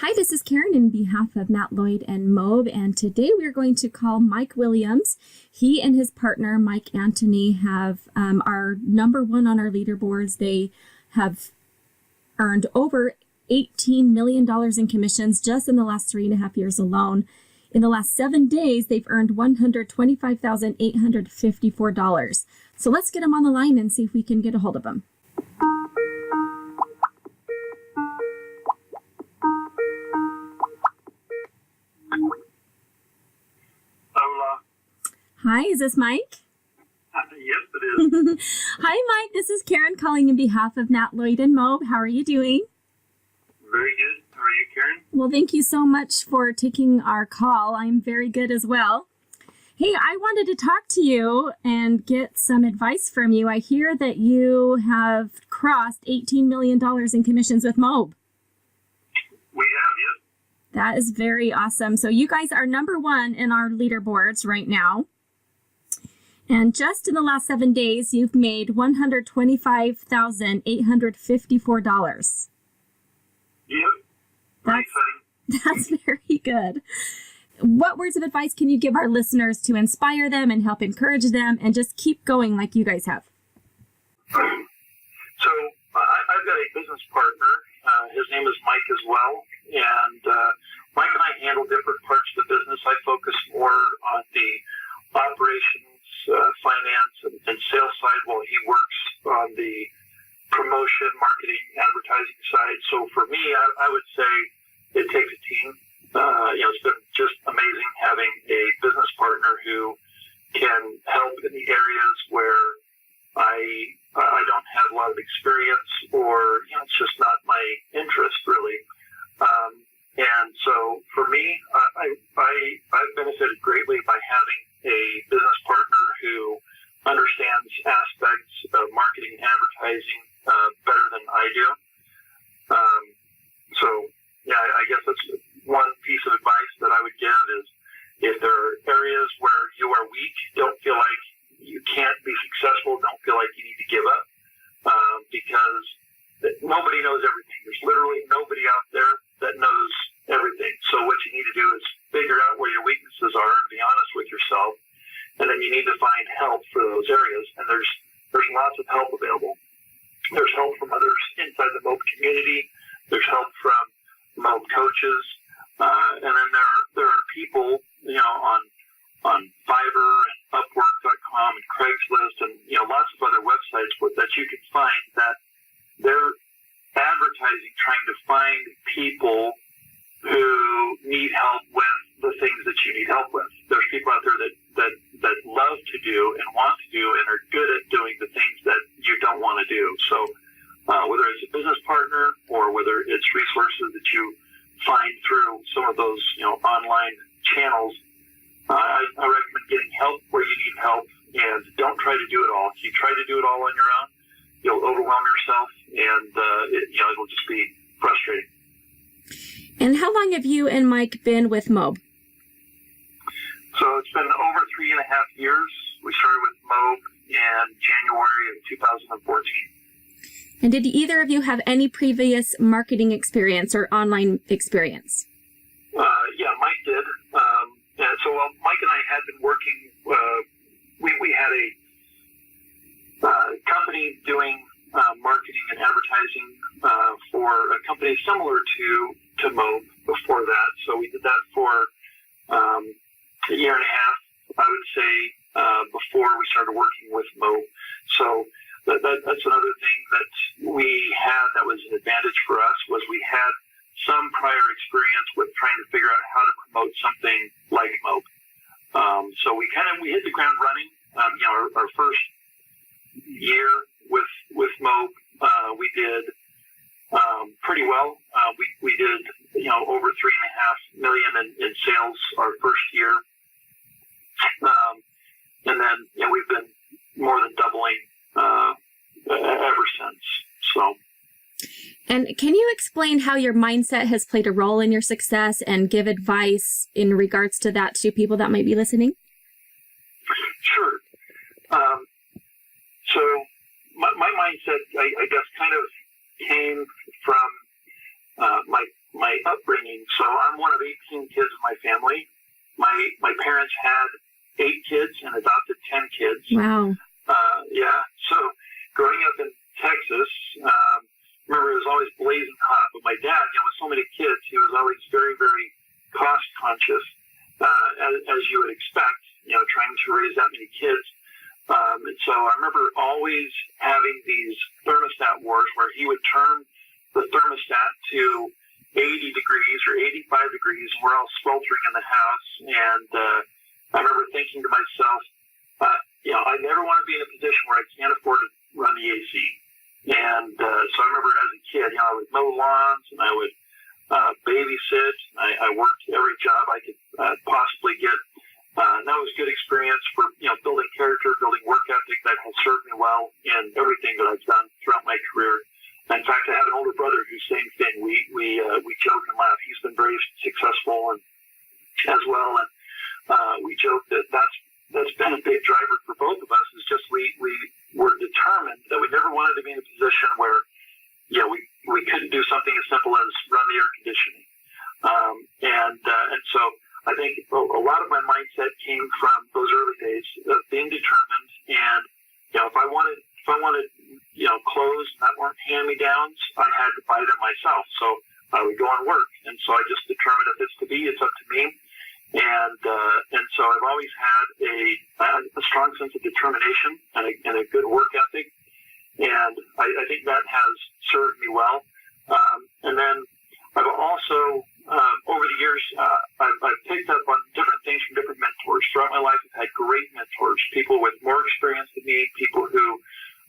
Hi, this is Karen in behalf of Matt Lloyd and Mobe, and today we're going to call Mike Williams. He and his partner, Mike Antoni, are number one on our leaderboards. They have earned over $18 million in commissions just in the last 3.5 years alone. In the last 7 days, they've earned $125,854. So let's get them on the line and see if we can get a hold of them. Hola. Hi, is this Mike? Yes, it is. Hi, Mike. This is Karen calling in behalf of Matt Lloyd and Mobe. How are you doing? Very good. How are you, Karen? Well, thank you so much for taking our call. I'm very good as well. Hey, I wanted to talk to you and get some advice from you. I hear that you have crossed $18 million in commissions with Mobe. We have, yes. That is very awesome. So you guys are number one in our leaderboards right now. And just in the last 7 days, you've made $125,854. Yep. Very exciting. That's very good. What words of advice can you give our listeners to inspire them and help encourage them and just keep going like you guys have? So I've got a business partner. His name is Mike as well. And Mike and I handle different parts of the business. I focus more on the operations, finance, and sales side while he works on the promotion, marketing, advertising side. So for me, I would say it takes a team. It's been just amazing having a business partner who can help in the areas where I don't have a lot of experience, or it's just not my interest really. And so for me, I've benefited greatly by having a business partner who understands aspects of marketing and advertising better than I do. I guess that's one piece of advice that I would give is if there are areas where you are weak, don't feel like you can't be successful, don't feel like you need to give up, because nobody knows everything. There's literally nobody out there that knows everything. So what you need to do is figure out where your weaknesses are and be honest with yourself. And then you need to find help for those areas. And there's lots of help available. There's help from others inside the Mobe community. There's help from Mobe coaches. And then there are people, on Fiverr and Upwork.com and Craigslist and, lots of other websites that you can find that they're advertising, trying to find people who need help with the things that you need help with. There's people out there that love to do and want to do and are good at doing the things that you don't want to do. So whether it's a business partner or whether it's resources that you find through some of those online channels, I recommend getting help where you need help, and don't try to do it all. If you try to do it all on your own, you'll overwhelm yourself, and it'll just be frustrating. And how long have you and Mike been with Mobe? So it's been over 3.5 years. We started with Mobe in January of 2014. And did either of you have any previous marketing experience or online experience? Yeah, Mike did. Mike and I had been working. We had a company doing marketing and advertising for a company similar to Mobe before that. So we did that for a year and a half, I would say, before we started working with Mobe. So that's another thing that we had that was an advantage for us, was we had some prior experience with trying to figure out how to promote something like Mobe. So we hit the ground running. Our first year with Mobe, we did pretty well. We did over $3.5 million in sales our first year, and then we've been more than doubling ever since. So. And can you explain how your mindset has played a role in your success and give advice in regards to that to people that might be listening? Sure. So my mindset, I guess, kind of came from my my upbringing. So I'm one of 18 kids in my family. My parents had 8 kids and adopted 10 kids. Wow. Yeah. So growing up in Texas, remember it was always blazing hot. But my dad, with so many kids, he was always very, very cost conscious, as you would expect, trying to raise that many kids. And so I remember always having these thermostat wars where he would turn the thermostat to 80 degrees or 85 degrees, and we're all sweltering in the house. And I remember thinking to myself, I never want to be in a position where I can't afford to run the AC. And so I remember as a kid, I would mow lawns and I would babysit. I worked every job I could possibly get. And that was good experience for, building character, building work ethic that has served me well in everything that I've done throughout my career. In fact, I have an older brother who's same thing. We joke and laugh. He's been very successful and as well. And we joke that's been a big driver for both of us. Is just we were determined that we never wanted to be in a position where, we couldn't do something as simple as run the air conditioning. And so I think a lot of my mindset came from those early days of being determined. And if I wanted clothes that weren't hand-me-downs, I had to buy them myself. So I would go and work. And so I just determined if it's to be, it's up to me. And so I've always had a strong sense of determination and a good work ethic. And I think that has served me well. And then I've also, over the years, I've picked up on different things from different mentors. Throughout my life, I've had great mentors, people with more experience than me, people who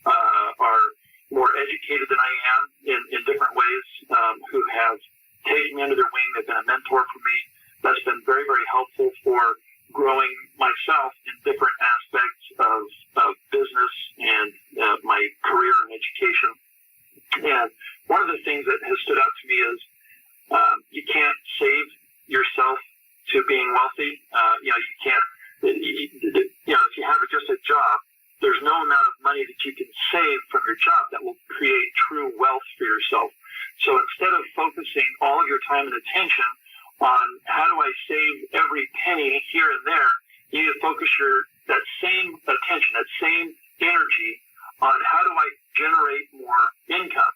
are more educated than I am in different ways, who have taken me under their wing. They've been a mentor for me. That's been very, very helpful for growing myself in different aspects of business and my career and education. And one of the things that has stood out to me is you can't save yourself to being wealthy. You can't, if you have just a job, there's no amount of money that you can save from your job that will create true wealth for yourself. So instead of focusing all of your time and attention on how do I save every penny here and there, you need to focus that same attention, that same energy on how do I generate more income.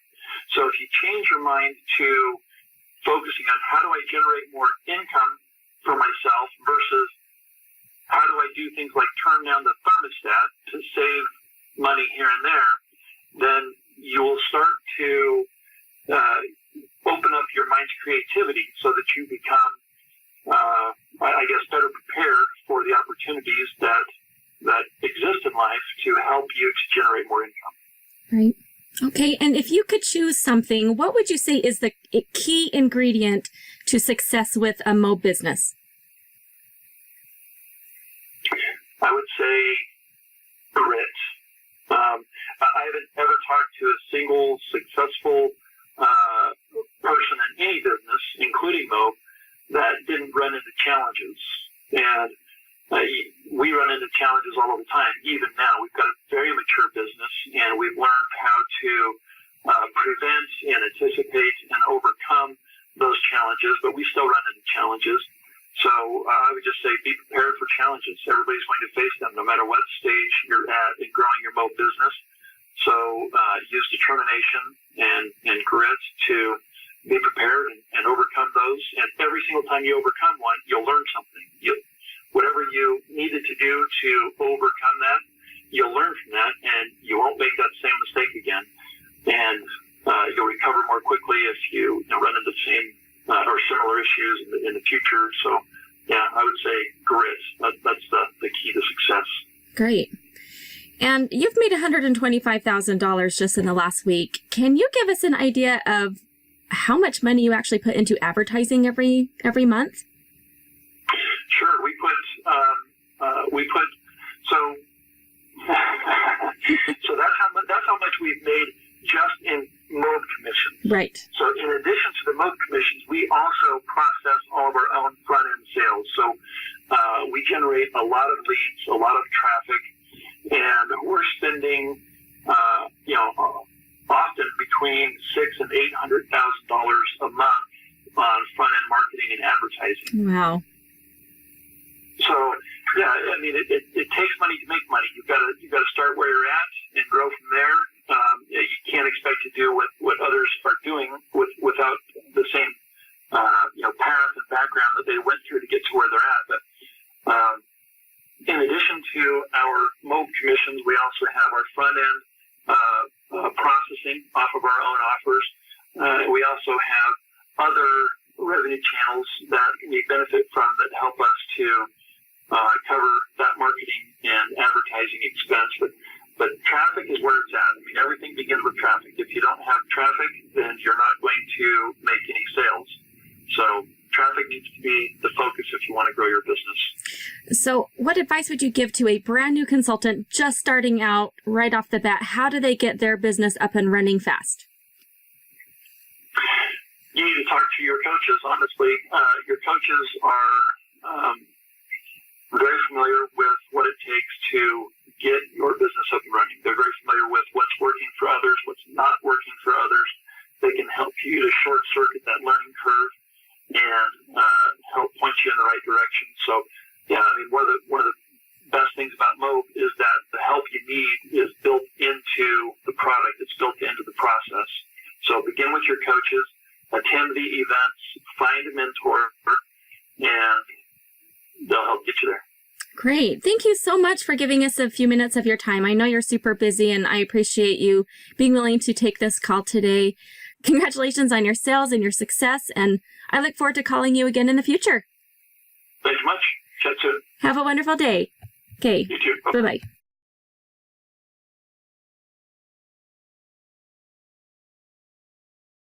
So if you change your mind to focusing on how do I generate more income for myself versus how do I do things like turn down the thermostat to save money here and there, then you will start to open up your mind's creativity so that you become, better prepared for the opportunities that exist in life to help you to generate more income. Right. Okay. And if you could choose something, what would you say is the key ingredient to success with a Mo business? I would say grit. I haven't ever talked to a single successful person in any business, including Mo, that didn't run into challenges. And we run into challenges all the time. Even now, we've got a very mature business, and we've learned how to prevent and anticipate and overcome those challenges, but we still run into challenges. So I would just say be prepared for challenges. Everybody's going to face them, no matter what stage you're at in growing your Mo business. So use determination and grit to be prepared and overcome those. And every single time you overcome one, you'll learn something. Whatever you needed to do to overcome that, you'll learn from that, and you won't make that same mistake again. And you'll recover more quickly if you run into the same or similar issues in the future. So, yeah, I would say grit. That's the key to success. Great. And you've made $125,000 just in the last week. Can you give us an idea of how much money you actually put into advertising every month? Sure. We put so so that's how much we've made just in Mob commissions. Right. So in addition to the Mob commissions, we also process all of our own front end sales. So we generate a lot of leads, a lot of traffic, and we're spending often between $600,000 and $800,000 a month on front-end marketing and advertising. Wow. So, yeah, I mean, it takes money to make money. You've got to start where you're at and grow from there. You can't expect to do what others are doing without the same path and background that they went through to get to where they're at. But in addition to our MOB commissions, we also have our front end processing off of our own offers. We also have other revenue channels that we benefit from that help us to cover that marketing and advertising expense. But traffic is where it's at. I mean, everything begins with traffic. If you don't have traffic, then you're not going to make any sales. So traffic needs to be the focus if you want to grow your business. So what advice would you give to a brand new consultant just starting out right off the bat? How do they get their business up and running fast? You need to talk to your coaches, honestly. Your coaches are very familiar with what it takes to get your business up and running. They're very familiar with what's working for others, what's not working for others. They can help you to short circuit that learning curve and help point you in the right direction. So, yeah, I mean, one of the best things about MOB is that the help you need is built into the product. It's built into the process. So begin with your coaches, attend the events, find a mentor, and they'll help get you there. Great. Thank you so much for giving us a few minutes of your time. I know you're super busy, and I appreciate you being willing to take this call today. Congratulations on your sales and your success, and I look forward to calling you again in the future. Thanks much. Chat soon. Have a wonderful day. Okay. You too. Bye-bye.